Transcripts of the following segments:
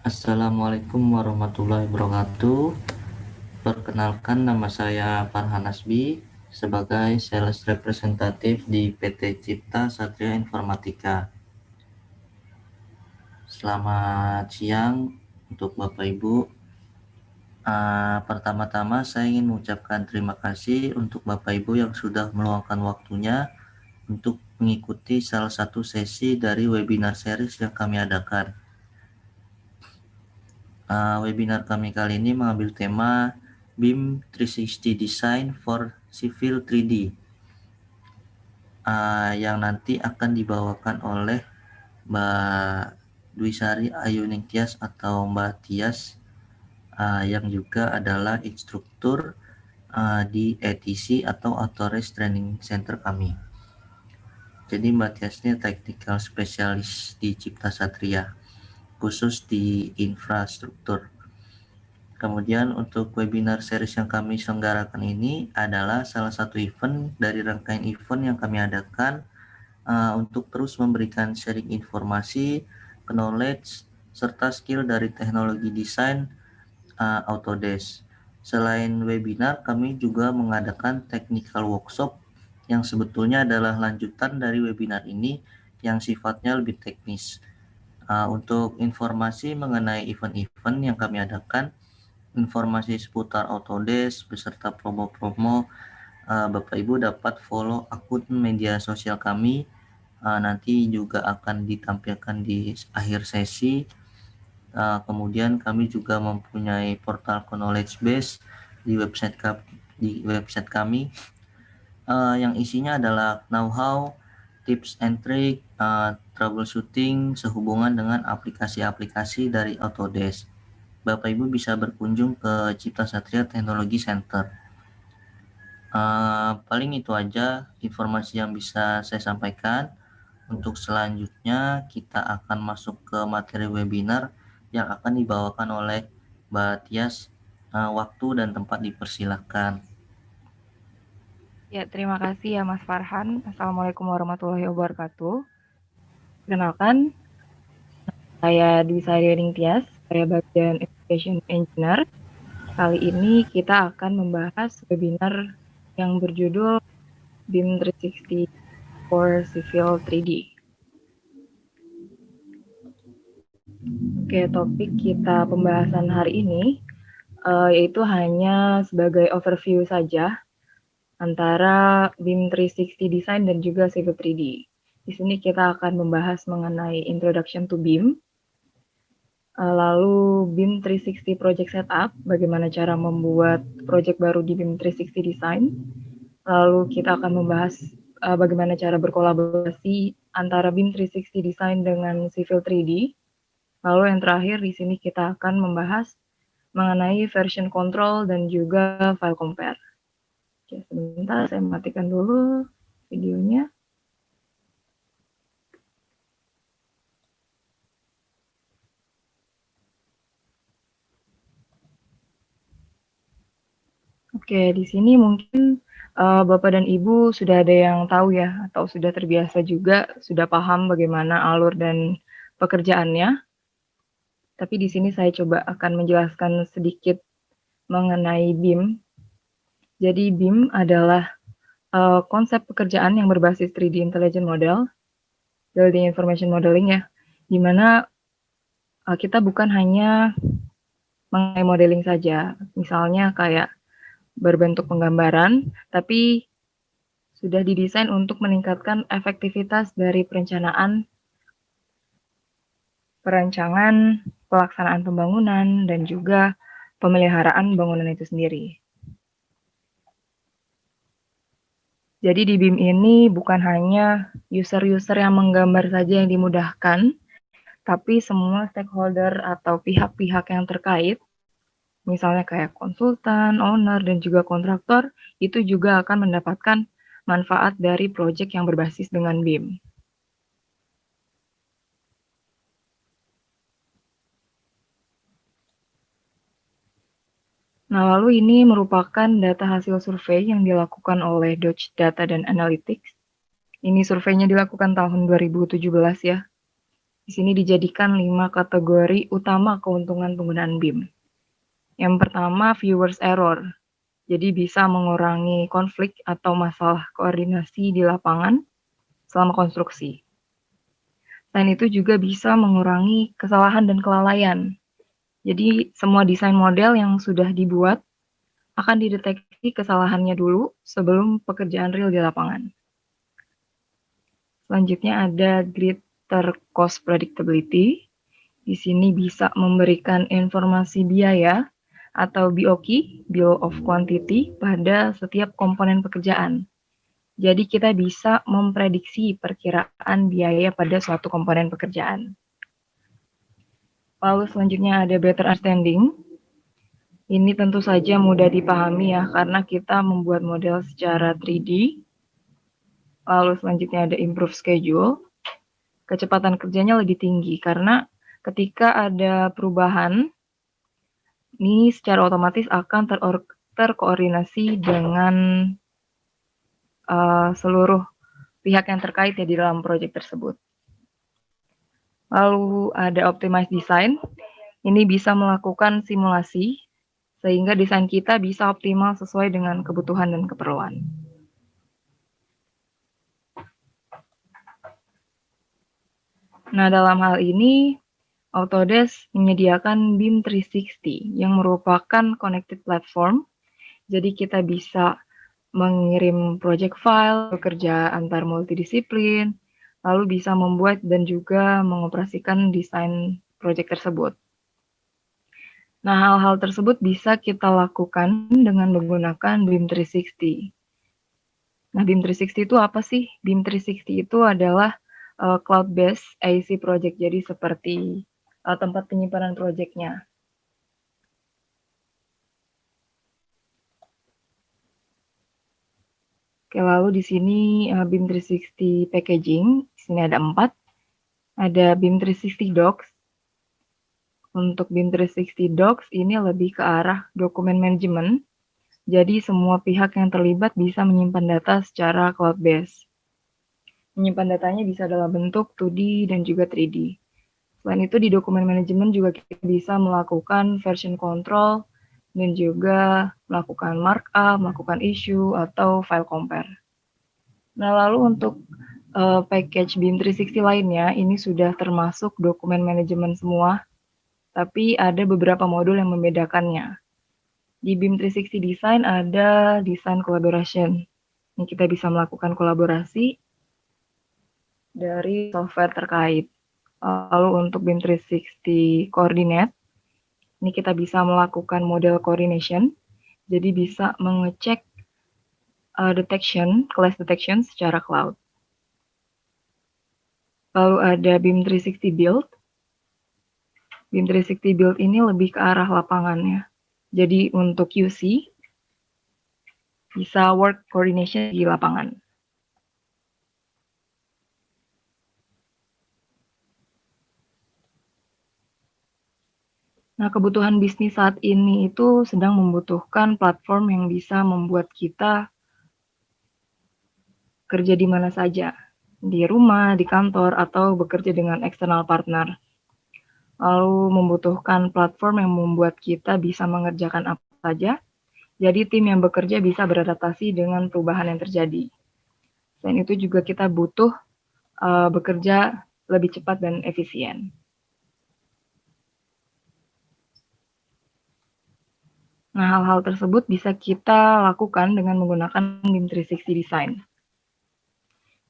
Assalamualaikum warahmatullahi wabarakatuh. Perkenalkan, nama saya Farhan Hasbi sebagai Sales Representative di PT Cipta Satria Informatika. Selamat siang untuk Bapak Ibu. Pertama-tama saya ingin mengucapkan terima kasih untuk Bapak Ibu yang sudah meluangkan waktunya untuk mengikuti salah satu sesi dari webinar series yang kami adakan. Webinar kami kali ini mengambil tema BIM 360 Design for Civil 3D yang nanti akan dibawakan oleh Mbak Dwi Sari Ayuning Tias atau Mbak Tias yang juga adalah instruktur di ETC atau Authorized Training Center kami. Jadi Mbak Tias ini technical specialist di Cipta Satria, khusus di infrastruktur. Kemudian untuk webinar series yang kami selenggarakan ini adalah salah satu event dari rangkaian event yang kami adakan untuk terus memberikan sharing informasi, knowledge, serta skill dari teknologi desain Autodesk. Selain webinar, kami juga mengadakan technical workshop yang sebetulnya adalah lanjutan dari webinar ini yang sifatnya lebih teknis. Untuk informasi mengenai event-event yang kami adakan, informasi seputar Autodesk beserta promo-promo, Bapak Ibu dapat follow akun media sosial kami. Nanti juga akan ditampilkan di akhir sesi. Kemudian kami juga mempunyai portal knowledge base di website kami yang isinya adalah know-how, tips and trick, troubleshooting sehubungan dengan aplikasi-aplikasi dari Autodesk. Bapak Ibu bisa berkunjung ke Cipta Satria Teknologi Center. Paling itu aja informasi yang bisa saya sampaikan. Untuk selanjutnya kita akan masuk ke materi webinar yang akan dibawakan oleh Mbak Tias. Waktu dan tempat dipersilahkan. Ya, terima kasih ya Mas Farhan. Assalamualaikum warahmatullahi wabarakatuh. Perkenalkan, saya Dwi Sari Ayuning Tias, saya bagian Application Engineer. Kali ini kita akan membahas webinar yang berjudul BIM 360 for Civil 3D. Oke, topik kita pembahasan hari ini yaitu hanya sebagai overview saja antara BIM 360 Design dan juga Civil 3D. Di sini kita akan membahas mengenai Introduction to BIM, lalu BIM 360 Project Setup, bagaimana cara membuat project baru di BIM 360 Design. Lalu kita akan membahas bagaimana cara berkolaborasi antara BIM 360 Design dengan Civil 3D. Lalu yang terakhir di sini kita akan membahas mengenai version control dan juga file compare. Oke, sebentar saya matikan dulu videonya. Oke, di sini mungkin Bapak dan Ibu sudah ada yang tahu ya, atau sudah terbiasa juga, sudah paham bagaimana alur dan pekerjaannya. Tapi di sini saya coba akan menjelaskan sedikit mengenai BIM. Jadi BIM adalah konsep pekerjaan yang berbasis 3D Intelligent Model, Building Information Modeling ya, di mana kita bukan hanya mengenai modeling saja, misalnya kayak berbentuk penggambaran, tapi sudah didesain untuk meningkatkan efektivitas dari perancangan, pelaksanaan pembangunan, dan juga pemeliharaan bangunan itu sendiri. Jadi di BIM ini bukan hanya user-user yang menggambar saja yang dimudahkan, tapi semua stakeholder atau pihak-pihak yang terkait, misalnya kayak konsultan, owner, dan juga kontraktor, itu juga akan mendapatkan manfaat dari proyek yang berbasis dengan BIM. Nah, lalu ini merupakan data hasil survei yang dilakukan oleh Dodge Data dan Analytics. Ini surveinya dilakukan tahun 2017 ya. Di sini dijadikan 5 kategori utama keuntungan penggunaan BIM. Yang pertama, viewers error. Jadi bisa mengurangi konflik atau masalah koordinasi di lapangan selama konstruksi. Selain itu juga bisa mengurangi kesalahan dan kelalaian. Jadi semua desain model yang sudah dibuat akan dideteksi kesalahannya dulu sebelum pekerjaan real di lapangan. Selanjutnya ada greater cost predictability. Di sini bisa memberikan informasi biaya atau BOQ, Bill of Quantity, pada setiap komponen pekerjaan. Jadi kita bisa memprediksi perkiraan biaya pada suatu komponen pekerjaan. Lalu selanjutnya ada better understanding. Ini tentu saja mudah dipahami ya, karena kita membuat model secara 3D. Lalu selanjutnya ada improve schedule. Kecepatan kerjanya lebih tinggi karena ketika ada perubahan, ini secara otomatis akan terkoordinasi dengan seluruh pihak yang terkait ya di dalam proyek tersebut. Lalu ada optimize design. Ini bisa melakukan simulasi sehingga desain kita bisa optimal sesuai dengan kebutuhan dan keperluan. Nah, dalam hal ini Autodesk menyediakan BIM 360 yang merupakan connected platform. Jadi kita bisa mengirim project file, bekerja antar multidisiplin, lalu bisa membuat dan juga mengoperasikan desain project tersebut. Nah, hal-hal tersebut bisa kita lakukan dengan menggunakan BIM 360. Nah, BIM 360 itu apa sih? BIM 360 itu adalah cloud-based AEC project, jadi seperti tempat penyimpanan projectnya. Oke, lalu di sini BIM 360 packaging, di sini ada 4. Ada BIM 360 Docs. Untuk BIM 360 Docs ini lebih ke arah dokumen manajemen. Jadi semua pihak yang terlibat bisa menyimpan data secara cloud-based. Menyimpan datanya bisa dalam bentuk 2D dan juga 3D. Selain itu di dokumen manajemen juga kita bisa melakukan version control dan juga melakukan markup, melakukan issue, atau file compare. Nah, lalu untuk package BIM 360 lainnya, ini sudah termasuk dokumen manajemen semua, tapi ada beberapa modul yang membedakannya. Di BIM 360 Design ada Design Collaboration. Ini kita bisa melakukan kolaborasi dari software terkait. Lalu untuk BIM 360 Coordinate, ini kita bisa melakukan model coordination, jadi bisa mengecek class detection secara cloud. Lalu ada BIM 360 Build. BIM 360 Build ini lebih ke arah lapangannya. Jadi untuk QC, bisa work coordination di lapangan. Nah, kebutuhan bisnis saat ini itu sedang membutuhkan platform yang bisa membuat kita kerja di mana saja, di rumah, di kantor, atau bekerja dengan external partner. Lalu membutuhkan platform yang membuat kita bisa mengerjakan apa saja, jadi tim yang bekerja bisa beradaptasi dengan perubahan yang terjadi. Selain itu juga kita butuh bekerja lebih cepat dan efisien. Nah, hal-hal tersebut bisa kita lakukan dengan menggunakan BIM 360 Design.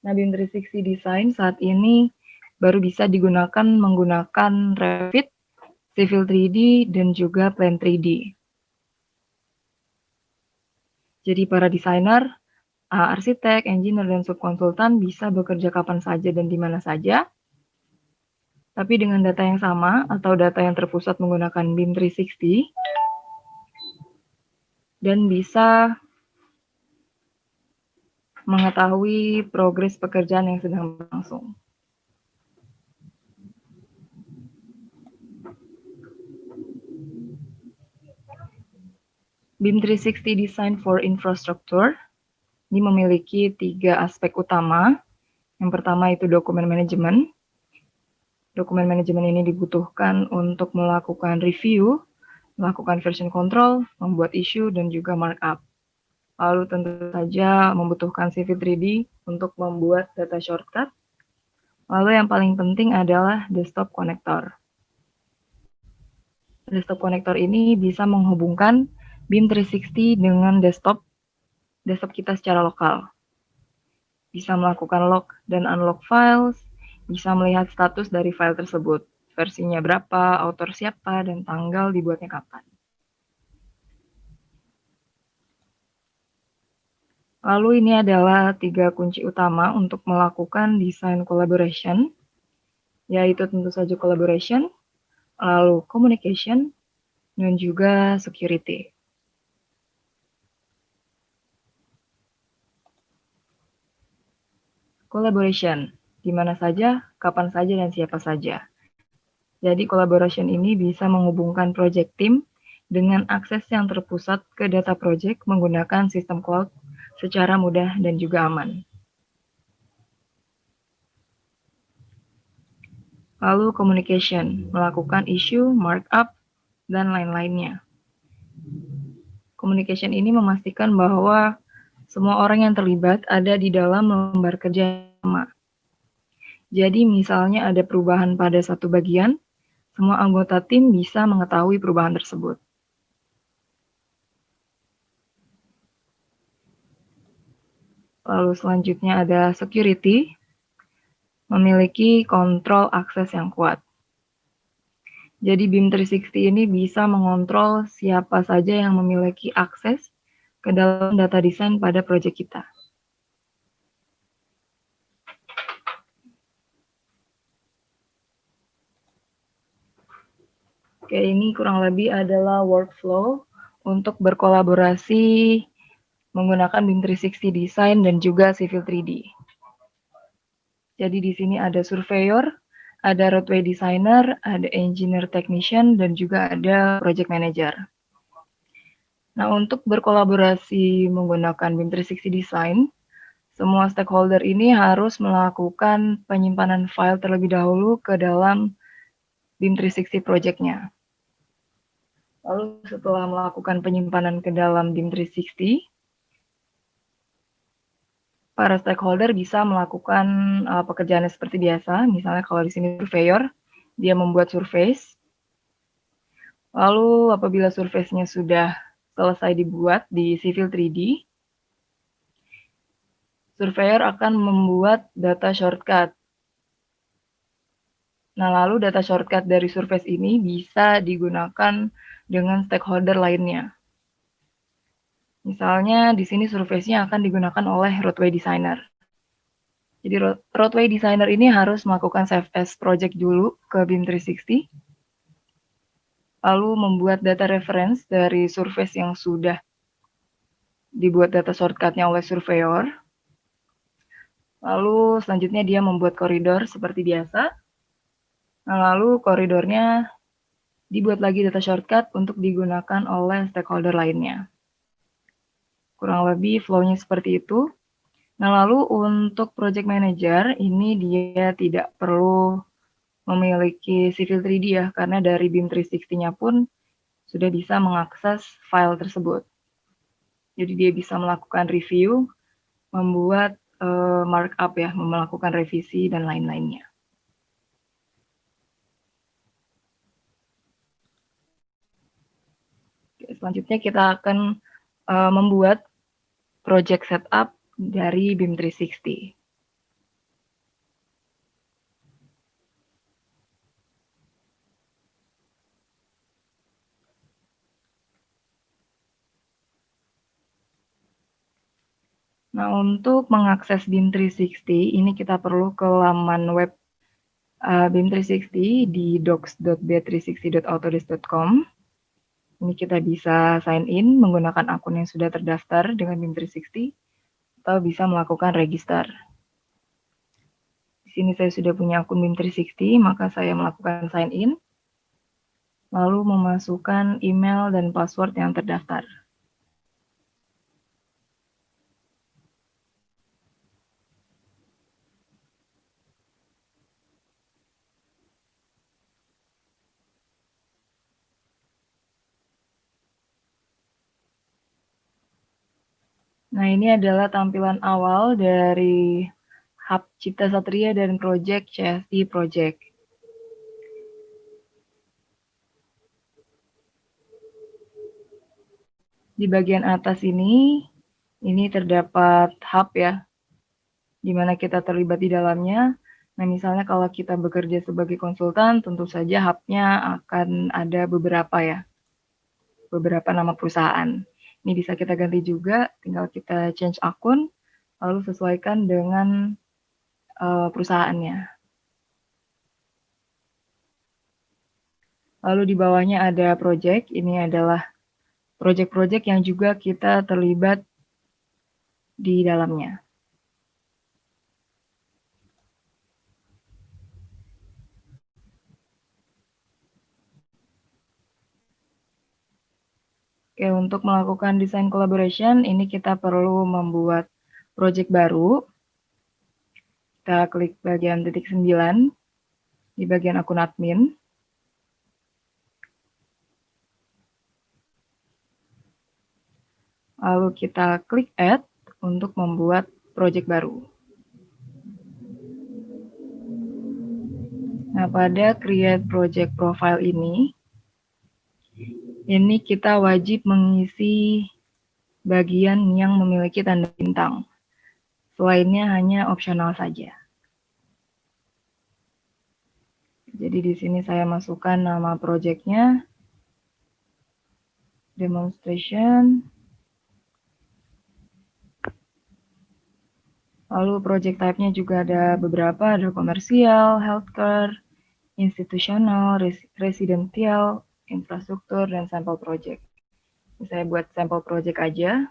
Nah, BIM 360 Design saat ini baru bisa digunakan menggunakan Revit, Civil 3D, dan juga Plan 3D. Jadi para desainer, arsitek, engineer, dan subkonsultan bisa bekerja kapan saja dan di mana saja, tapi dengan data yang sama atau data yang terpusat menggunakan BIM 360, dan bisa mengetahui progres pekerjaan yang sedang berlangsung. BIM 360 Design for Infrastructure ini memiliki 3 aspek utama. Yang pertama itu dokumen manajemen. Dokumen manajemen ini dibutuhkan untuk melakukan review, melakukan version control, membuat issue, dan juga markup. Lalu tentu saja membutuhkan CV 3D untuk membuat data shortcut. Lalu yang paling penting adalah desktop connector. Desktop connector ini bisa menghubungkan BIM 360 dengan desktop kita secara lokal. Bisa melakukan lock dan unlock files, bisa melihat status dari file tersebut, versinya berapa, author siapa, dan tanggal dibuatnya kapan. Lalu ini adalah 3 kunci utama untuk melakukan design collaboration, yaitu tentu saja collaboration, lalu communication, dan juga security. Collaboration, di mana saja, kapan saja, dan siapa saja. Jadi collaboration ini bisa menghubungkan project team dengan akses yang terpusat ke data project menggunakan sistem cloud secara mudah dan juga aman. Lalu communication, melakukan issue, markup, dan lain-lainnya. Communication ini memastikan bahwa semua orang yang terlibat ada di dalam lembar kerja sama. Jadi misalnya ada perubahan pada satu bagian, semua anggota tim bisa mengetahui perubahan tersebut. Lalu selanjutnya ada security, memiliki kontrol akses yang kuat. Jadi BIM 360 ini bisa mengontrol siapa saja yang memiliki akses ke dalam data desain pada proyek kita. Oke, ini kurang lebih adalah workflow untuk berkolaborasi menggunakan BIM 360 Design dan juga Civil 3D. Jadi di sini ada surveyor, ada roadway designer, ada engineer technician, dan juga ada project manager. Nah, untuk berkolaborasi menggunakan BIM 360 Design, semua stakeholder ini harus melakukan penyimpanan file terlebih dahulu ke dalam BIM 360 project-nya. Lalu setelah melakukan penyimpanan ke dalam BIM 360, para stakeholder bisa melakukan pekerjaannya seperti biasa. Misalnya kalau di sini surveyor, dia membuat surveys. Lalu apabila surveysnya sudah selesai dibuat di Civil 3D, surveyor akan membuat data shortcut. Nah, lalu data shortcut dari surveys ini bisa digunakan dengan stakeholder lainnya. Misalnya di sini surveysnya akan digunakan oleh roadway designer. Jadi roadway designer ini harus melakukan save as project dulu ke BIM 360, lalu membuat data reference dari surveys yang sudah dibuat data shortcutnya oleh surveyor. Lalu selanjutnya dia membuat koridor seperti biasa. Nah, lalu koridornya dibuat lagi data shortcut untuk digunakan oleh stakeholder lainnya. Kurang lebih flow-nya seperti itu. Nah, lalu untuk project manager ini dia tidak perlu memiliki Civil 3D ya, karena dari BIM 360-nya pun sudah bisa mengakses file tersebut. Jadi dia bisa melakukan review, membuat markup ya, melakukan revisi dan lain-lainnya. Selanjutnya kita akan membuat project setup dari BIM 360. Nah, untuk mengakses BIM 360, ini kita perlu ke laman web BIM 360 di docs.b360.autodesk.com. Ini kita bisa sign in menggunakan akun yang sudah terdaftar dengan BIM 360 atau bisa melakukan register. Di sini saya sudah punya akun BIM 360, maka saya melakukan sign in, lalu memasukkan email dan password yang terdaftar. Nah, ini adalah tampilan awal dari Hub Cipta Satria dan Project CSI Project. Di bagian atas ini terdapat hub ya, di mana kita terlibat di dalamnya. Nah, misalnya kalau kita bekerja sebagai konsultan, tentu saja hub-nya akan ada beberapa ya, beberapa nama perusahaan. Ini bisa kita ganti juga, tinggal kita change akun, lalu sesuaikan dengan perusahaannya. Lalu di bawahnya ada project, ini adalah project-project yang juga kita terlibat di dalamnya. Oke, untuk melakukan desain collaboration, ini kita perlu membuat project baru. Kita klik bagian titik 9 di bagian akun admin. Lalu kita klik add untuk membuat project baru. Nah, pada create project profile ini kita wajib mengisi bagian yang memiliki tanda bintang. Selainnya hanya opsional saja. Jadi di sini saya masukkan nama projectnya, demonstration, lalu project type-nya juga ada beberapa, ada komersial, healthcare, institusional, residential, infrastruktur, dan sampel project. Saya buat sampel project aja.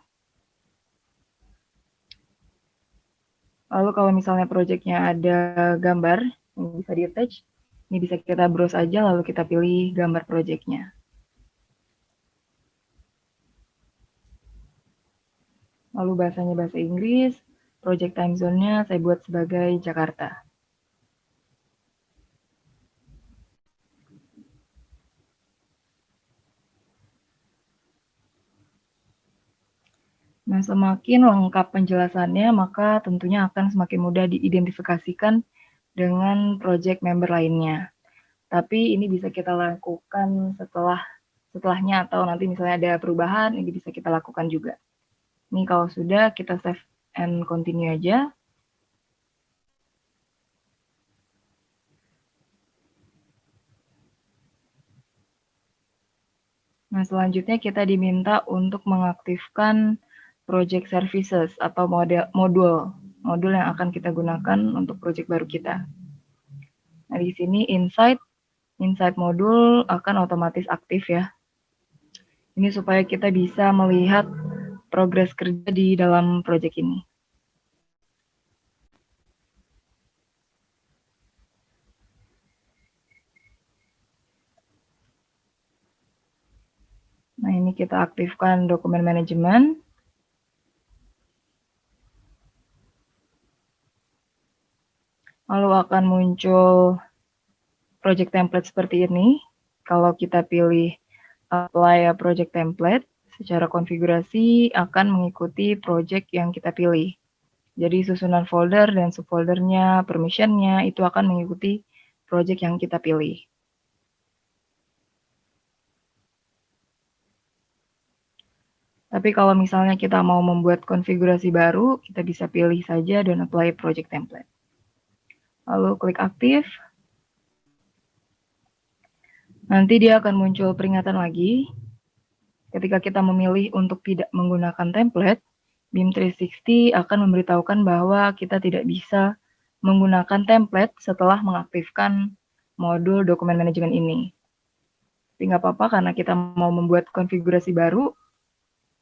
Lalu kalau misalnya projectnya ada gambar yang bisa di-attach, ini bisa kita browse aja lalu kita pilih gambar projectnya. Lalu bahasanya bahasa Inggris, project time zone-nya saya buat sebagai Jakarta. Nah, semakin lengkap penjelasannya, maka tentunya akan semakin mudah diidentifikasikan dengan project member lainnya. Tapi ini bisa kita lakukan setelahnya atau nanti misalnya ada perubahan, ini bisa kita lakukan juga. Ini kalau sudah, kita save and continue aja. Nah, selanjutnya kita diminta untuk mengaktifkan project services atau modul yang akan kita gunakan untuk project baru kita. Nah, di sini insight modul akan otomatis aktif ya. Ini supaya kita bisa melihat progres kerja di dalam project ini. Nah, ini kita aktifkan dokumen manajemen. Lalu akan muncul project template seperti ini. Kalau kita pilih apply a project template, secara konfigurasi akan mengikuti project yang kita pilih. Jadi susunan folder dan subfoldernya, permissionnya itu akan mengikuti project yang kita pilih. Tapi kalau misalnya kita mau membuat konfigurasi baru, kita bisa pilih saja dan apply project template. Lalu klik aktif. Nanti dia akan muncul peringatan lagi. Ketika kita memilih untuk tidak menggunakan template, BIM 360 akan memberitahukan bahwa kita tidak bisa menggunakan template setelah mengaktifkan modul dokumen manajemen ini. Tapi nggak apa-apa karena kita mau membuat konfigurasi baru,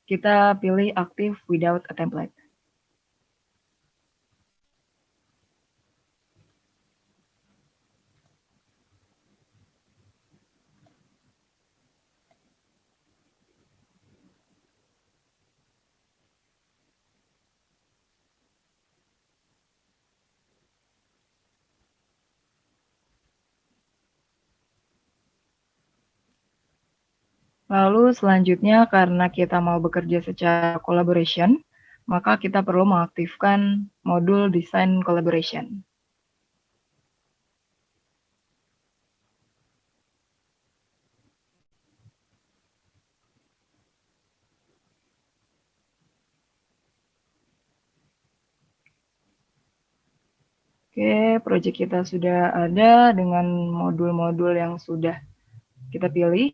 kita pilih aktif without a template. Lalu selanjutnya karena kita mau bekerja secara collaboration, maka kita perlu mengaktifkan modul Design Collaboration. Oke, project kita sudah ada dengan modul-modul yang sudah kita pilih.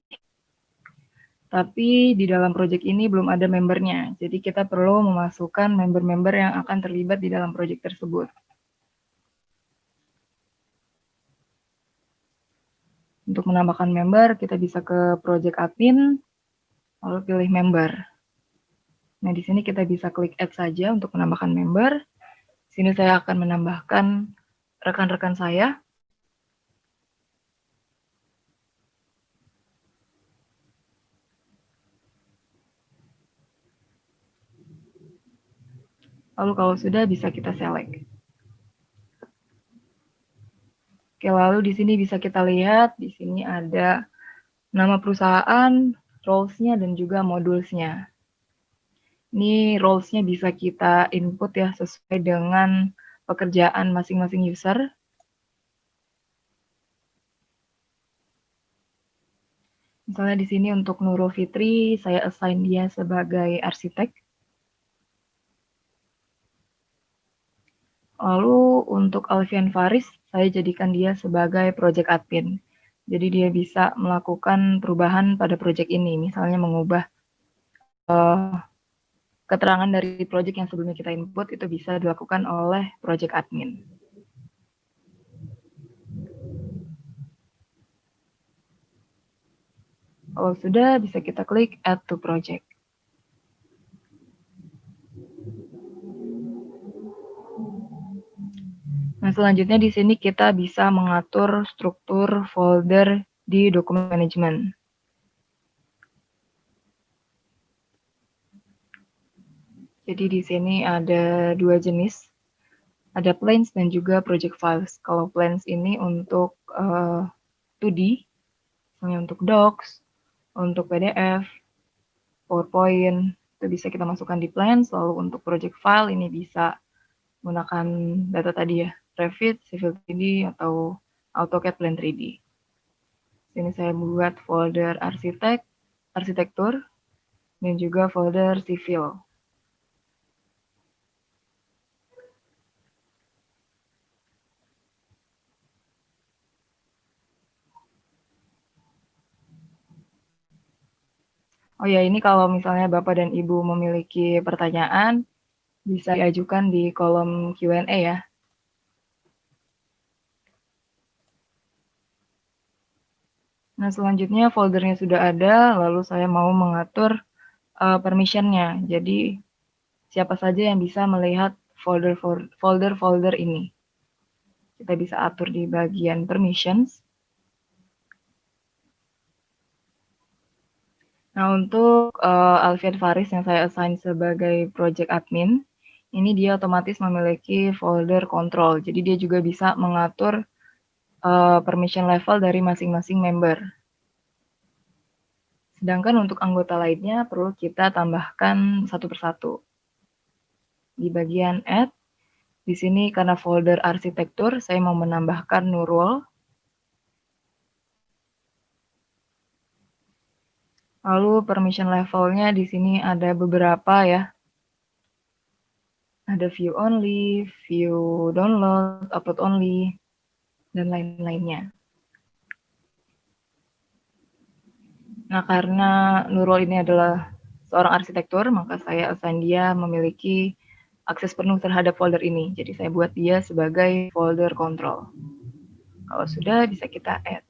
Tapi di dalam project ini belum ada membernya. Jadi kita perlu memasukkan member-member yang akan terlibat di dalam project tersebut. Untuk menambahkan member, kita bisa ke project admin, lalu pilih member. Nah, di sini kita bisa klik add saja untuk menambahkan member. Di sini saya akan menambahkan rekan-rekan saya. Lalu kalau sudah bisa kita select. Oke, lalu di sini bisa kita lihat, di sini ada nama perusahaan, roles-nya, dan juga modules-nya. Ini roles-nya bisa kita input ya sesuai dengan pekerjaan masing-masing user. Misalnya di sini untuk Nurul Fitri, saya assign dia sebagai arsitek. Lalu untuk Alfian Faris, saya jadikan dia sebagai project admin. Jadi dia bisa melakukan perubahan pada project ini, misalnya mengubah keterangan dari project yang sebelumnya kita input itu bisa dilakukan oleh project admin. Kalau sudah, bisa kita klik Add to Project. Nah, selanjutnya di sini kita bisa mengatur struktur folder di dokumen manajemen. Jadi di sini ada dua jenis, ada plans dan juga project files. Kalau plans ini untuk 2D, misalnya untuk docs, untuk PDF, PowerPoint, itu bisa kita masukkan di plans. Lalu untuk project file ini bisa menggunakan data tadi ya, Revit, Civil 3D, atau AutoCAD Plan 3D. Sini saya buat folder arsitektur, dan juga folder civil. Oh ya, ini kalau misalnya Bapak dan Ibu memiliki pertanyaan, bisa diajukan di kolom Q&A ya. Nah, selanjutnya foldernya sudah ada, lalu saya mau mengatur permission-nya. Jadi, siapa saja yang bisa melihat folder-folder ini. Kita bisa atur di bagian permissions. Nah, untuk Alfian Faris yang saya assign sebagai project admin, ini dia otomatis memiliki folder control. Jadi dia juga bisa mengatur permission level dari masing-masing member. Sedangkan untuk anggota lainnya perlu kita tambahkan satu persatu. Di bagian add, di sini karena folder arsitektur, saya mau menambahkan Nurul. Lalu permission levelnya di sini ada beberapa ya. Ada view only, view download, upload only, dan lain-lainnya. Nah, karena Nurul ini adalah seorang arsitektur, maka saya assign dia memiliki akses penuh terhadap folder ini. Jadi saya buat dia sebagai folder control. Kalau sudah, bisa kita add.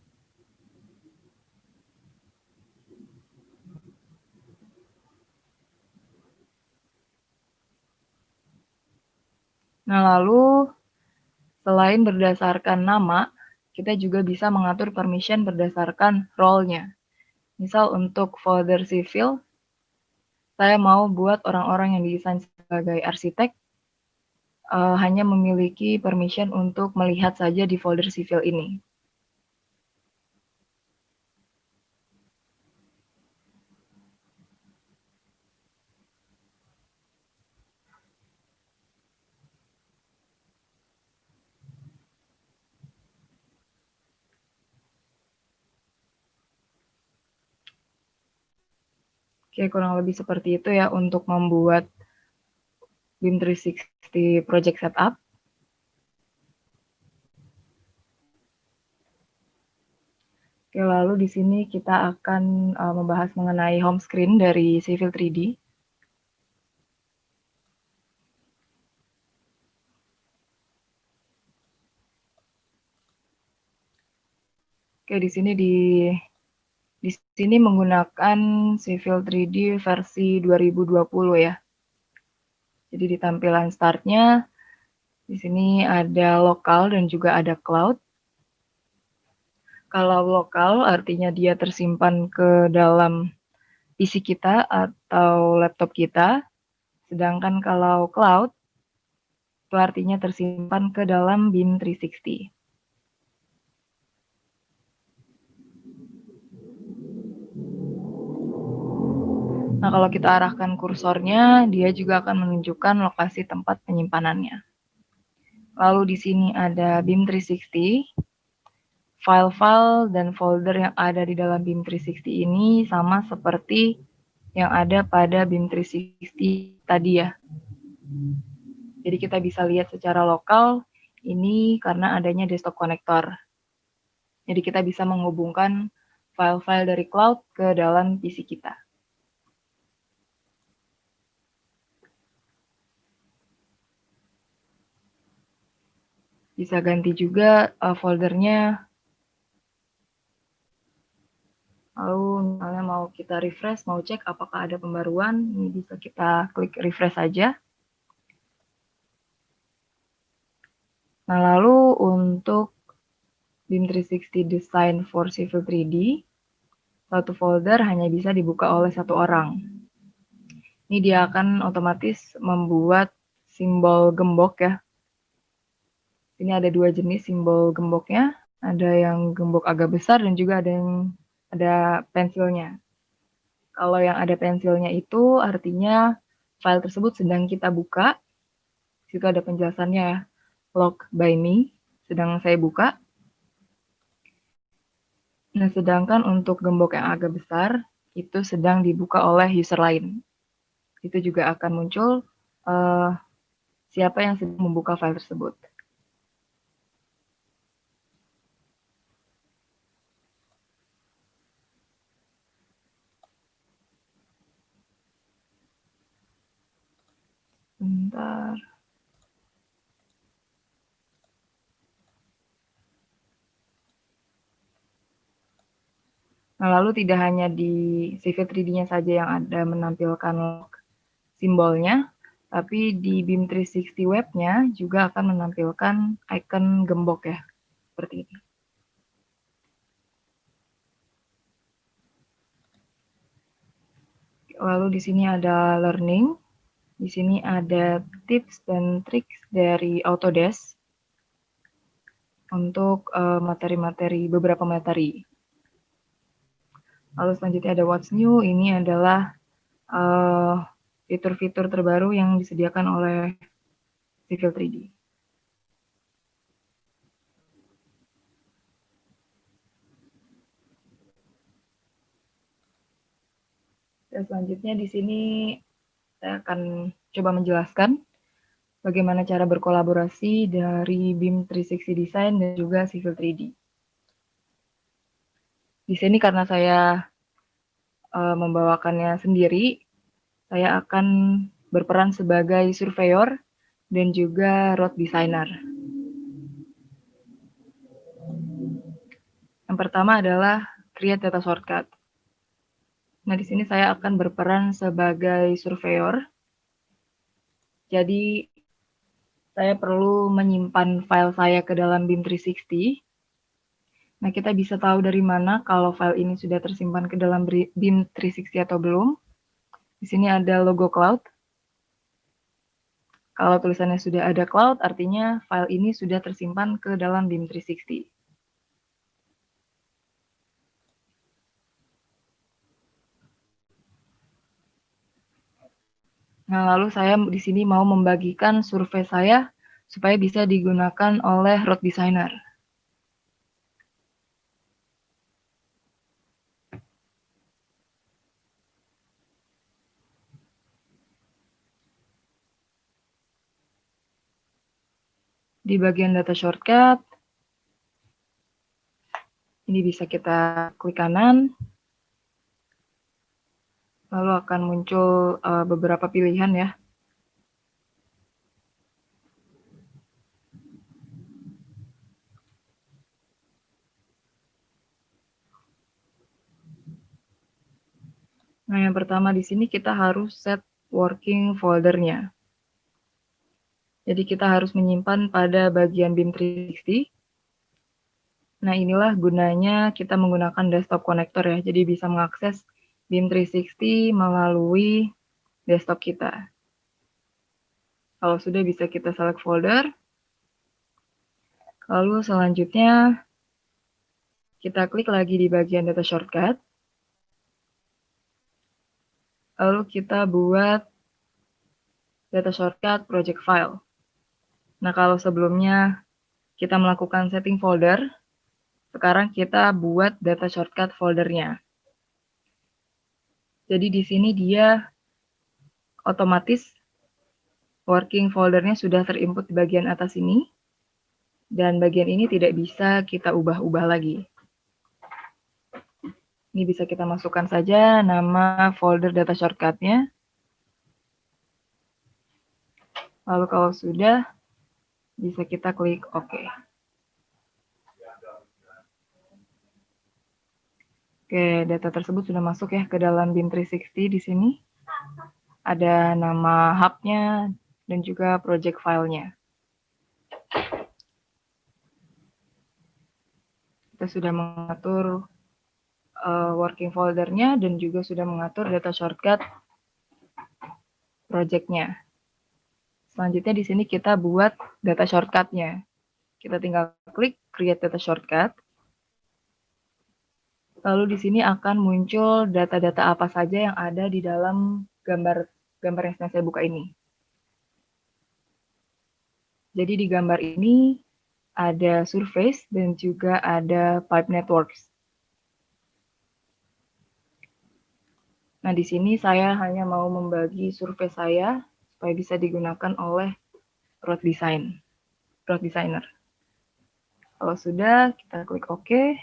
Nah, lalu selain berdasarkan nama, kita juga bisa mengatur permission berdasarkan role-nya. Misal untuk folder civil, saya mau buat orang-orang yang didesain sebagai arsitek hanya memiliki permission untuk melihat saja di folder civil ini. Oke, kurang lebih seperti itu ya untuk membuat BIM 360 Project Setup. Oke, lalu di sini kita akan membahas mengenai home screen dari Civil 3D. Oke, di sini menggunakan Civil 3D versi 2020 ya. Jadi di tampilan startnya, di sini ada lokal dan juga ada cloud. Kalau lokal artinya dia tersimpan ke dalam PC kita atau laptop kita, sedangkan kalau cloud itu artinya tersimpan ke dalam BIM 360. Nah, kalau kita arahkan kursornya, dia juga akan menunjukkan lokasi tempat penyimpanannya. Lalu di sini ada BIM 360. File-file dan folder yang ada di dalam BIM 360 ini sama seperti yang ada pada BIM 360 tadi ya. Jadi kita bisa lihat secara lokal, ini karena adanya desktop connector. Jadi kita bisa menghubungkan file-file dari cloud ke dalam PC kita. Bisa ganti juga foldernya. Lalu misalnya mau kita refresh, mau cek apakah ada pembaruan, ini bisa kita klik refresh saja. Nah, lalu untuk BIM 360 Design for Civil 3D, satu folder hanya bisa dibuka oleh satu orang. Ini dia akan otomatis membuat simbol gembok ya. Ini ada dua jenis simbol gemboknya, ada yang gembok agak besar dan juga ada pensilnya. Kalau yang ada pensilnya itu artinya file tersebut sedang kita buka. Di situ ada penjelasannya ya, log by me, sedang saya buka. Nah, sedangkan untuk gembok yang agak besar, itu sedang dibuka oleh user lain. Itu juga akan muncul siapa yang sedang membuka file tersebut. Bentar. Nah, lalu tidak hanya di Civil 3D-nya saja yang ada menampilkan log simbolnya, tapi di BIM 360 webnya juga akan menampilkan icon gembok ya, seperti ini. Lalu di sini ada learning, di sini ada tips dan triks dari Autodesk untuk beberapa materi. Lalu selanjutnya ada what's new, ini adalah fitur-fitur terbaru yang disediakan oleh Civil 3D. Dan selanjutnya di sini saya akan coba menjelaskan bagaimana cara berkolaborasi dari BIM 360 Design dan juga Civil 3D. Di sini karena saya membawakannya sendiri, saya akan berperan sebagai surveyor dan juga road designer. Yang pertama adalah create data shortcut. Nah, di sini saya akan berperan sebagai surveyor. Jadi, saya perlu menyimpan file saya ke dalam BIM 360. Nah, kita bisa tahu dari mana kalau file ini sudah tersimpan ke dalam BIM 360 atau belum. Di sini ada logo cloud. Kalau tulisannya sudah ada cloud, artinya file ini sudah tersimpan ke dalam BIM 360. Nah, lalu saya di sini mau membagikan survei saya supaya bisa digunakan oleh road designer. Di bagian data shortcut, ini bisa kita klik kanan, lalu akan muncul beberapa pilihan ya. Nah, yang pertama di sini kita harus set working foldernya. Jadi kita harus menyimpan pada bagian BIM 360. Nah, inilah gunanya kita menggunakan desktop connector ya. Jadi bisa mengakses BIM 360 melalui desktop kita. Kalau sudah bisa kita select folder. Lalu selanjutnya kita klik lagi di bagian data shortcut. Lalu kita buat data shortcut project file. Nah, kalau sebelumnya kita melakukan setting folder, sekarang kita buat data shortcut foldernya. Jadi di sini dia otomatis working foldernya sudah terinput di bagian atas ini, dan bagian ini tidak bisa kita ubah-ubah lagi. Ini bisa kita masukkan saja nama folder data shortcutnya. Lalu kalau sudah, bisa kita klik OK. Oke, data tersebut sudah masuk ya ke dalam BIM 360 di sini. Ada nama hub-nya dan juga project file-nya. Kita sudah mengatur working foldernya dan juga sudah mengatur data shortcut project-nya. Selanjutnya di sini kita buat data shortcut-nya. Kita tinggal klik create data shortcut. Lalu di sini akan muncul data-data apa saja yang ada di dalam gambar yang sedang saya buka ini. Jadi di gambar ini ada surface dan juga ada pipe networks. Nah, di sini saya hanya mau membagi surface saya supaya bisa digunakan oleh road designer. Kalau sudah, kita klik OK.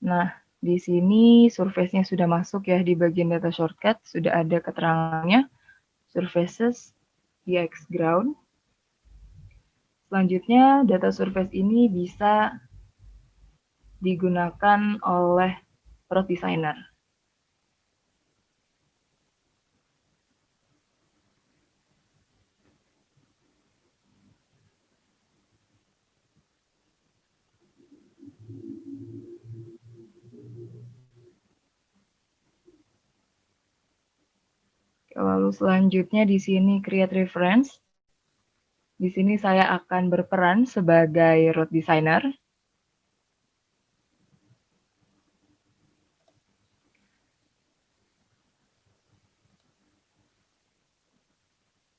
Nah, di sini surface-nya sudah masuk ya di bagian data shortcut, sudah ada keterangannya, surfaces, DX ground. Selanjutnya, data surface ini bisa digunakan oleh road designer. Lalu selanjutnya di sini create reference. Di sini saya akan berperan sebagai road designer.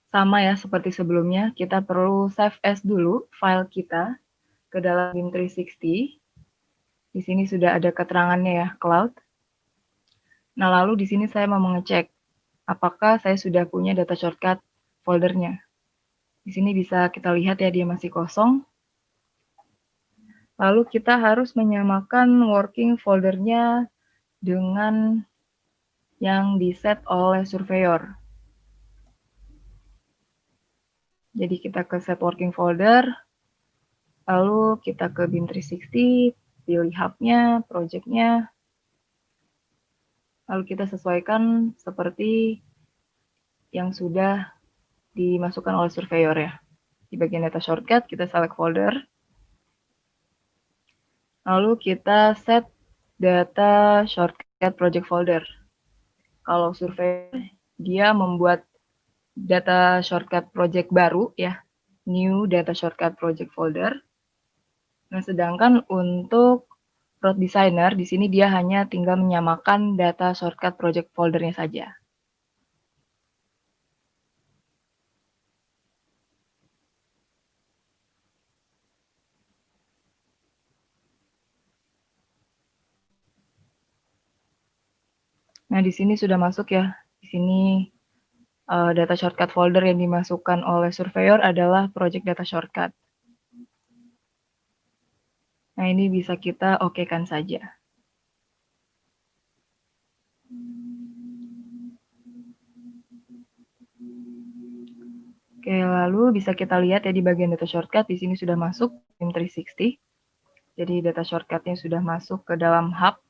Sama ya seperti sebelumnya, kita perlu save as dulu file kita ke dalam BIM 360. Di sini sudah ada keterangannya ya, cloud. Nah, lalu di sini saya mau mengecek apakah saya sudah punya data shortcut foldernya. Di sini bisa kita lihat ya, dia masih kosong. Lalu kita harus menyamakan working foldernya dengan yang di-set oleh surveyor. Jadi kita ke set working folder, lalu kita ke BIM 360, pilih hub-nya, project-nya, lalu kita sesuaikan seperti yang sudah dimasukkan oleh surveyor ya. Di bagian data shortcut, kita select folder, lalu kita set data shortcut project folder. Kalau surveyor, dia membuat data shortcut project baru ya, new data shortcut project folder. Nah, sedangkan untuk road designer di sini dia hanya tinggal menyamakan data shortcut project foldernya saja. Nah, di sini sudah masuk ya. Di sini data shortcut folder yang dimasukkan oleh surveyor adalah project data shortcut. Nah, ini bisa kita okekan saja. Oke, lalu bisa kita lihat ya di bagian data shortcut, di sini sudah masuk BIM 360. Jadi data shortcutnya sudah masuk ke dalam hub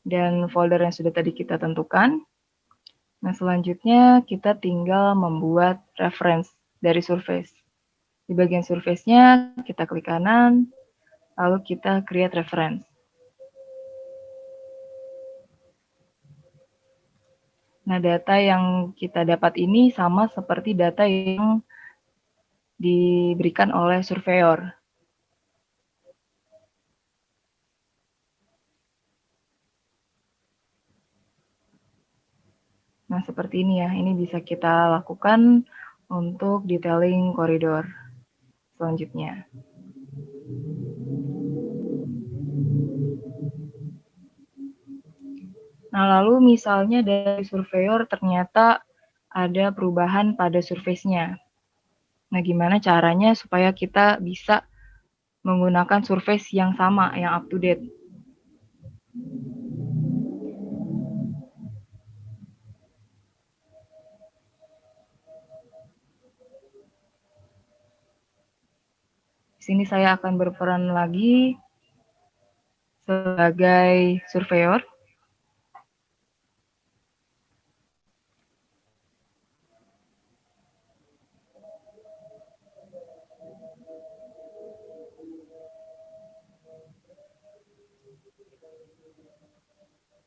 dan folder yang sudah tadi kita tentukan. Nah, selanjutnya kita tinggal membuat reference dari surface. Di bagian surface-nya kita klik kanan, lalu kita create reference. Nah, data yang kita dapat ini sama seperti data yang diberikan oleh surveyor. Nah, seperti ini ya. Ini bisa kita lakukan untuk detailing koridor selanjutnya. Nah, lalu misalnya dari surveyor ternyata ada perubahan pada surface-nya. Nah, gimana caranya supaya kita bisa menggunakan surface yang sama, yang up to date? Di sini saya akan berperan lagi sebagai surveyor.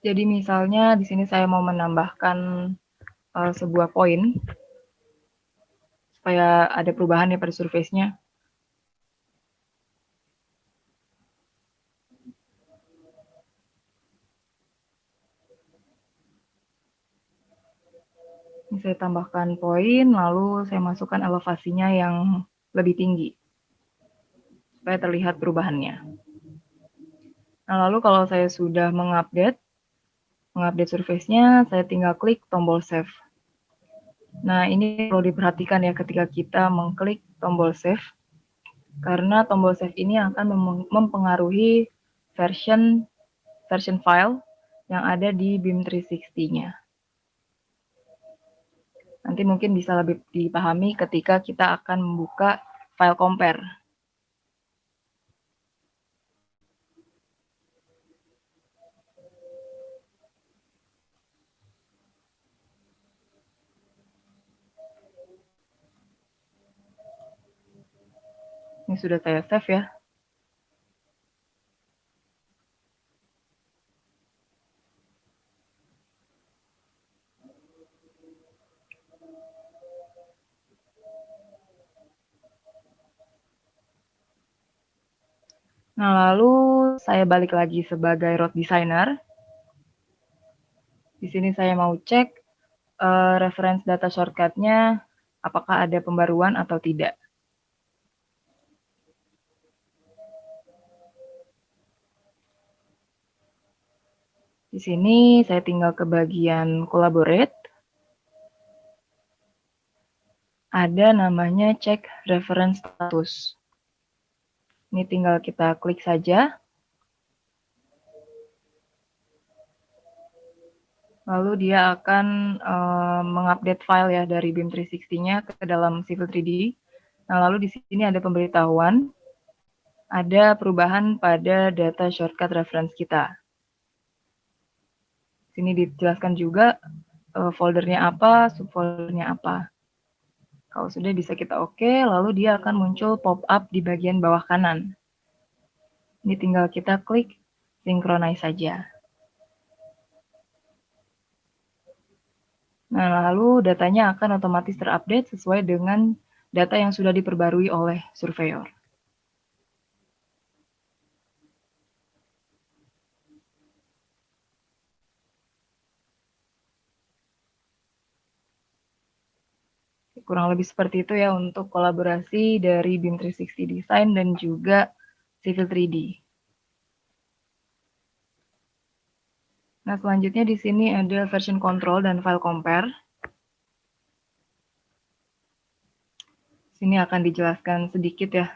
Jadi misalnya di sini saya mau menambahkan sebuah poin supaya ada perubahan ya pada surface-nya. Ini saya tambahkan poin, lalu saya masukkan elevasinya yang lebih tinggi supaya terlihat perubahannya. Nah, lalu kalau saya sudah mengupdate surface-nya, saya tinggal klik tombol save. Nah, ini perlu diperhatikan ya ketika kita mengklik tombol save, karena tombol save ini akan mempengaruhi version file yang ada di BIM 360-nya. Nanti mungkin bisa lebih dipahami ketika kita akan membuka file compare. Ini sudah saya save ya. Nah, lalu saya balik lagi sebagai road designer. Di sini saya mau cek reference data shortcut-nya apakah ada pembaruan atau tidak. Di sini saya tinggal ke bagian collaborate. Ada namanya cek reference status. Ini tinggal kita klik saja. Lalu dia akan mengupdate file ya dari BIM 360-nya ke dalam Civil 3D. Nah, lalu di sini ada pemberitahuan, ada perubahan pada data shortcut reference kita. Sini dijelaskan juga foldernya apa, subfoldernya apa. Kalau sudah bisa kita oke, lalu dia akan muncul pop-up di bagian bawah kanan. Ini tinggal kita klik synchronize saja. Nah, lalu datanya akan otomatis terupdate sesuai dengan data yang sudah diperbarui oleh surveyor. Kurang lebih seperti itu ya untuk kolaborasi dari BIM 360 Design dan juga Civil 3D. Nah, selanjutnya di sini ada version control dan file compare. Sini akan dijelaskan sedikit ya.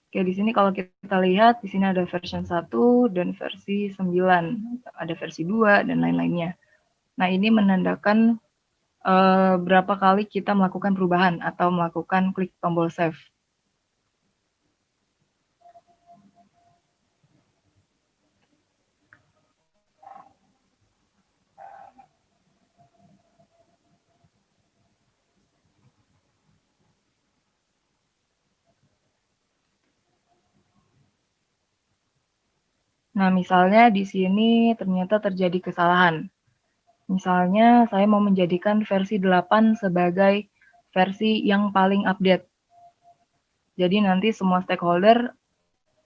Oke, di sini kalau kita lihat, di sini ada version 1 dan versi 9, ada versi 2 dan lain-lainnya. Nah, ini menandakan berapa kali kita melakukan perubahan atau melakukan klik tombol save. Nah, misalnya di sini ternyata terjadi kesalahan. Misalnya saya mau menjadikan versi 8 sebagai versi yang paling update. Jadi nanti semua stakeholder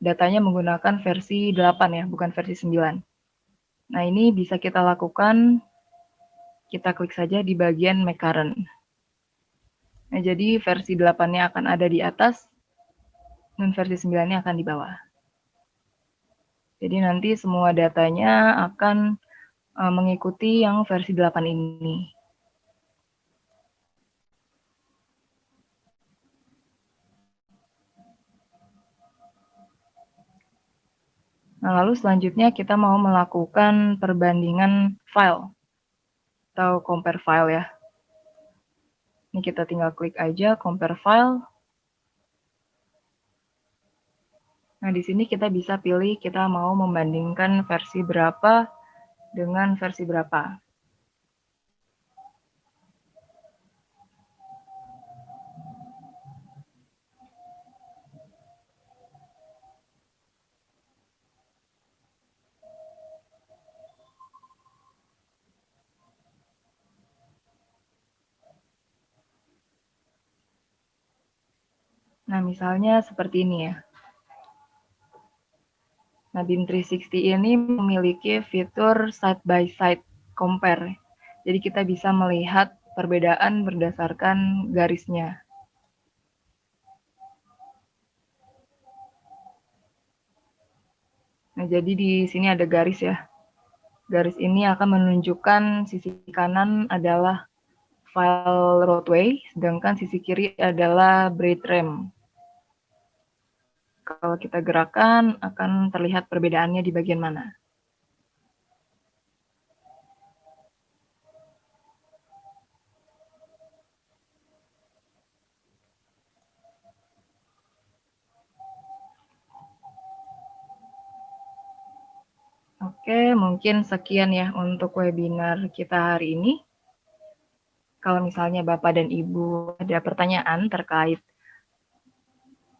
datanya menggunakan versi 8 ya, bukan versi 9. Nah, ini bisa kita lakukan, kita klik saja di bagian Make Current. Nah, jadi versi 8-nya akan ada di atas, dan versi 9-nya akan di bawah. Jadi nanti semua datanya akan mengikuti yang versi 8 ini. Nah, lalu selanjutnya kita mau melakukan perbandingan file atau compare file ya. Ini kita tinggal klik aja compare file. Nah, di sini kita bisa pilih kita mau membandingkan versi berapa dengan versi berapa. Nah, misalnya seperti ini ya. Nah, BIM 360 ini memiliki fitur side by side compare. Jadi kita bisa melihat perbedaan berdasarkan garisnya. Nah, jadi di sini ada garis ya. Garis ini akan menunjukkan sisi kanan adalah file roadway, sedangkan sisi kiri adalah blade ram. Kalau kita gerakan, akan terlihat perbedaannya di bagian mana. Oke, mungkin sekian ya untuk webinar kita hari ini. Kalau misalnya Bapak dan Ibu ada pertanyaan terkait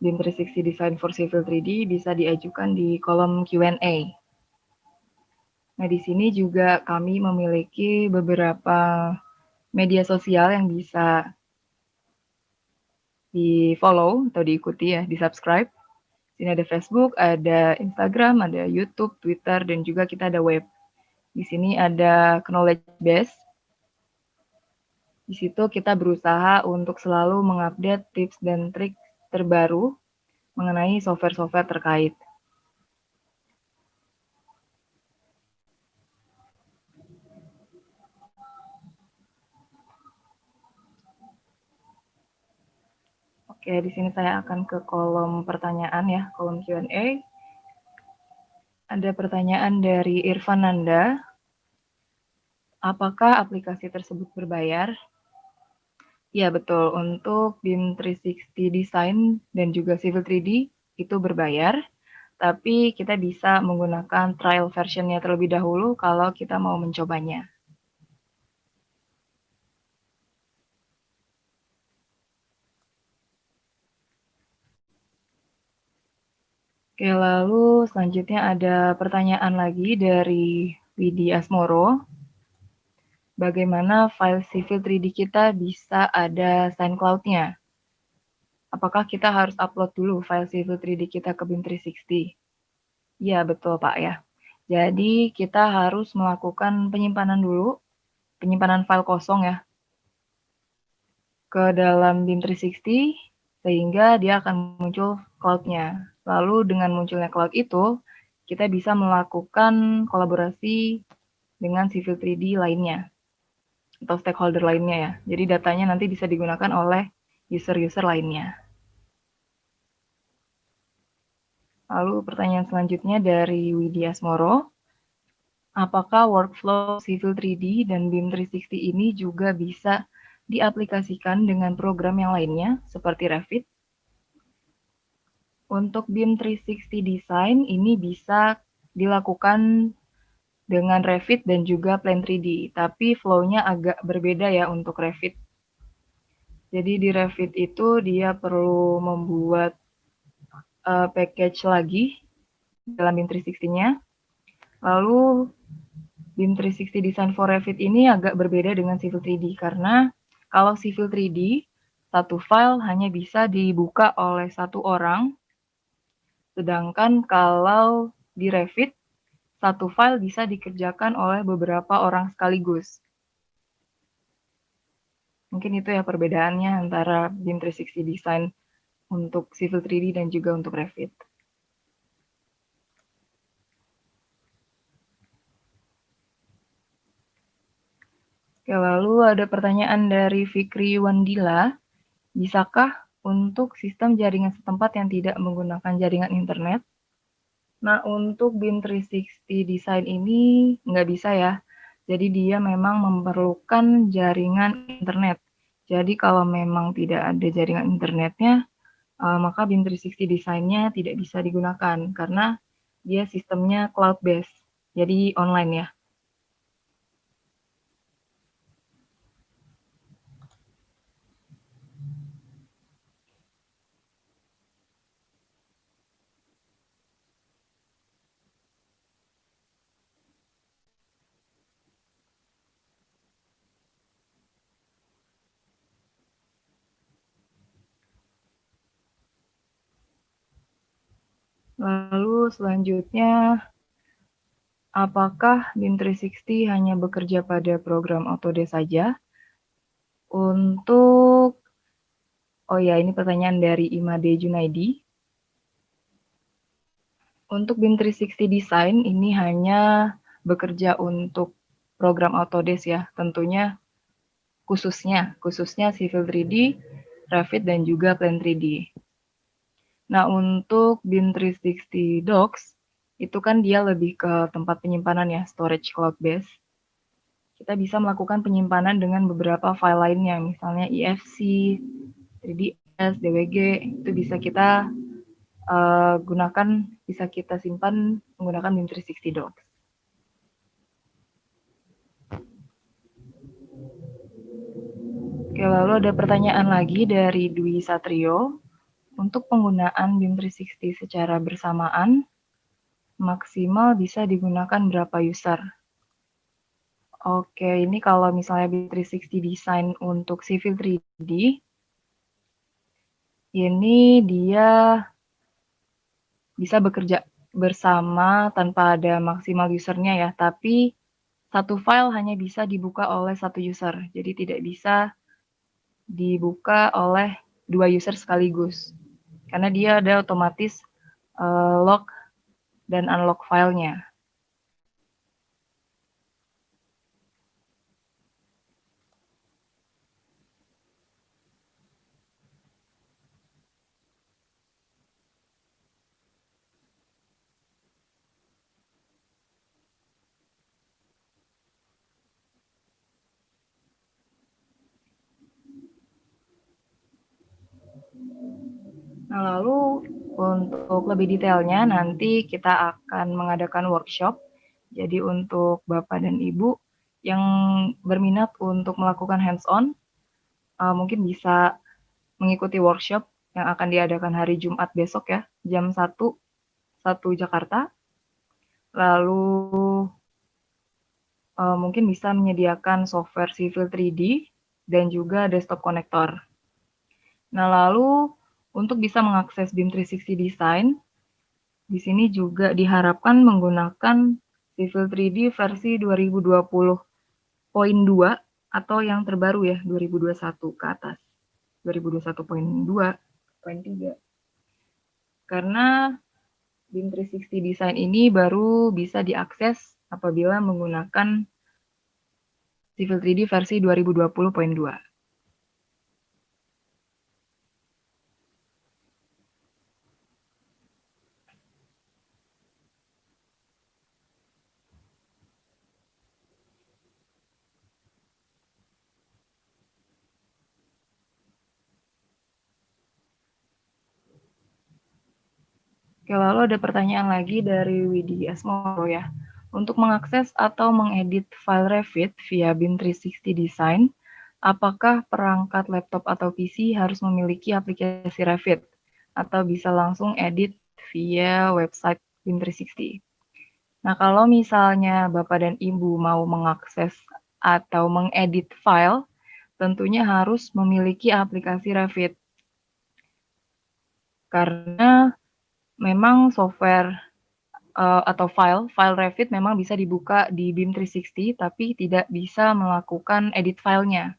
BIM 360 Design for Civil 3D, bisa diajukan di kolom Q&A. Nah, di sini juga kami memiliki beberapa media sosial yang bisa di-follow atau diikuti ya, di-subscribe. Di sini ada Facebook, ada Instagram, ada YouTube, Twitter, dan juga kita ada web. Di sini ada knowledge base. Di situ kita berusaha untuk selalu mengupdate tips dan trik terbaru mengenai software-software terkait. Oke, di sini saya akan ke kolom pertanyaan ya, kolom Q&A. Ada pertanyaan dari Irfan Nanda. Apakah aplikasi tersebut berbayar? Ya, betul. Untuk BIM 360 Design dan juga Civil 3D itu berbayar, tapi kita bisa menggunakan trial versionnya terlebih dahulu kalau kita mau mencobanya. Oke, lalu selanjutnya ada pertanyaan lagi dari Widi Asmoro. Bagaimana file Civil 3D kita bisa ada sign cloud-nya? Apakah kita harus upload dulu file Civil 3D kita ke BIM 360? Ya, betul Pak ya. Jadi kita harus melakukan penyimpanan dulu, penyimpanan file kosong ya, ke dalam BIM 360, sehingga dia akan muncul cloud-nya. Lalu dengan munculnya cloud itu, kita bisa melakukan kolaborasi dengan Civil 3D lainnya atau stakeholder lainnya ya. Jadi datanya nanti bisa digunakan oleh user-user lainnya. Lalu pertanyaan selanjutnya dari Widya Asmoro. Apakah workflow Civil 3D dan BIM 360 ini juga bisa diaplikasikan dengan program yang lainnya seperti Revit? Untuk BIM 360 Design ini bisa dilakukan dengan Revit dan juga Plan 3D, tapi flow-nya agak berbeda ya untuk Revit. Jadi di Revit itu dia perlu membuat package lagi dalam BIM 360-nya. Lalu BIM 360 Design for Revit ini agak berbeda dengan Civil 3D karena kalau Civil 3D satu file hanya bisa dibuka oleh satu orang, sedangkan kalau di Revit satu file bisa dikerjakan oleh beberapa orang sekaligus. Mungkin itu ya perbedaannya antara BIM 360 Design untuk Civil 3D dan juga untuk Revit. Oke, lalu ada pertanyaan dari Fikri Wandila. Bisakah untuk sistem jaringan setempat yang tidak menggunakan jaringan internet? Nah, untuk BIM 360 Design ini nggak bisa ya. Jadi dia memang memerlukan jaringan internet. Jadi kalau memang tidak ada jaringan internetnya, maka BIM 360 Design-nya tidak bisa digunakan karena dia sistemnya cloud-based, jadi online ya. Lalu selanjutnya, apakah BIM 360 hanya bekerja pada program Autodesk saja? Untuk, oh ya ini pertanyaan dari Imade Junaidi. Untuk BIM 360 Design ini hanya bekerja untuk program Autodesk ya, tentunya khususnya Civil 3D, Revit, dan juga Plan 3D. Nah, untuk BIM 360 Docs, itu kan dia lebih ke tempat penyimpanan ya, storage cloud base. Kita bisa melakukan penyimpanan dengan beberapa file lainnya, misalnya IFC, 3ds, DWG, itu bisa kita bisa kita simpan menggunakan BIM 360 Docs. Oke, lalu ada pertanyaan lagi dari Dwi Satrio. Untuk penggunaan BIM 360 secara bersamaan, maksimal bisa digunakan berapa user? Oke, ini kalau misalnya BIM 360 Design untuk Civil 3D, ini dia bisa bekerja bersama tanpa ada maksimal usernya ya, tapi satu file hanya bisa dibuka oleh satu user, jadi tidak bisa dibuka oleh dua user sekaligus. Karena dia ada otomatis lock dan unlock filenya. Nah, lalu untuk lebih detailnya nanti kita akan mengadakan workshop. Jadi untuk Bapak dan Ibu yang berminat untuk melakukan hands-on, mungkin bisa mengikuti workshop yang akan diadakan hari Jumat besok ya, jam 1 Jakarta. Lalu mungkin bisa menyediakan software Civil 3D dan juga desktop konektor. Nah, lalu untuk bisa mengakses BIM 360 Design, di sini juga diharapkan menggunakan Civil 3D versi 2020.2 atau yang terbaru ya, 2021 ke atas. 2021.2, 3. Karena BIM 360 Design ini baru bisa diakses apabila menggunakan Civil 3D versi 2020.2. Oke, lalu ada pertanyaan lagi dari Widi Asmoro ya. Untuk mengakses atau mengedit file Revit via BIM 360 Design, apakah perangkat laptop atau PC harus memiliki aplikasi Revit atau bisa langsung edit via website BIM 360? Nah, kalau misalnya Bapak dan Ibu mau mengakses atau mengedit file, tentunya harus memiliki aplikasi Revit. Karena memang software atau file Revit memang bisa dibuka di BIM 360, tapi tidak bisa melakukan edit filenya.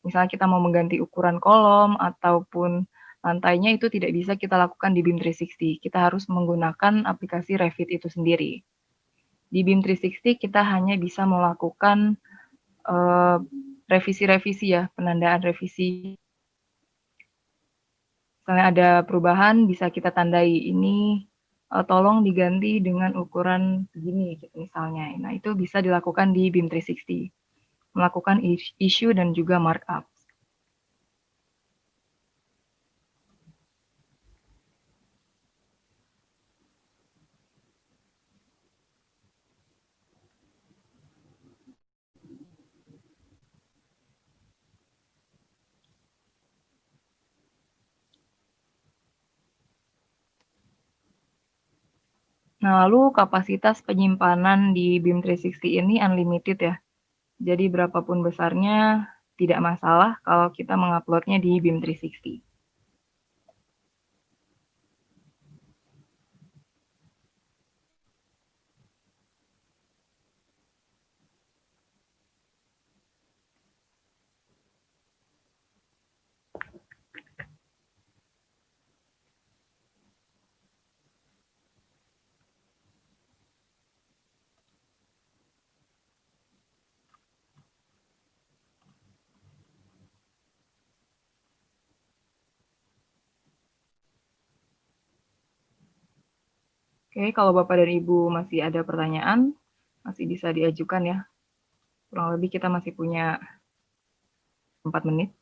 Misalnya kita mau mengganti ukuran kolom ataupun lantainya itu tidak bisa kita lakukan di BIM 360. Kita harus menggunakan aplikasi Revit itu sendiri. Di BIM 360 kita hanya bisa melakukan revisi-revisi ya, penandaan revisi. Misalnya ada perubahan, bisa kita tandai ini tolong diganti dengan ukuran segini gitu misalnya. Nah, itu bisa dilakukan di BIM 360. Melakukan issue dan juga markup. Nah, lalu kapasitas penyimpanan di BIM 360 ini unlimited ya. Jadi berapapun besarnya tidak masalah kalau kita menguploadnya di BIM 360. Oke, kalau Bapak dan Ibu masih ada pertanyaan, masih bisa diajukan ya. Kurang lebih kita masih punya 4 menit.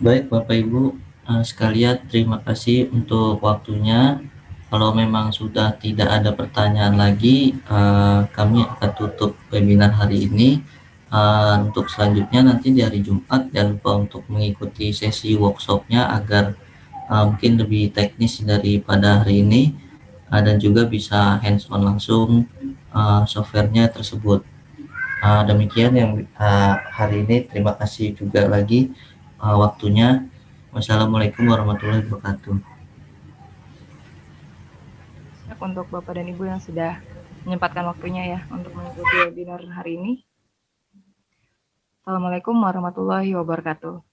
Baik Bapak Ibu sekalian, terima kasih untuk waktunya. Kalau memang sudah tidak ada pertanyaan lagi, kami akan tutup webinar hari ini. Untuk selanjutnya nanti di hari Jumat, jangan lupa untuk mengikuti sesi workshopnya agar mungkin lebih teknis daripada hari ini, dan juga bisa hands-on langsung softwarenya tersebut. Demikian yang hari ini. Terima kasih juga lagi waktunya. Wassalamualaikum warahmatullahi wabarakatuh. Untuk Bapak dan Ibu yang sudah menyempatkan waktunya ya untuk mengikuti webinar hari ini. Assalamualaikum warahmatullahi wabarakatuh.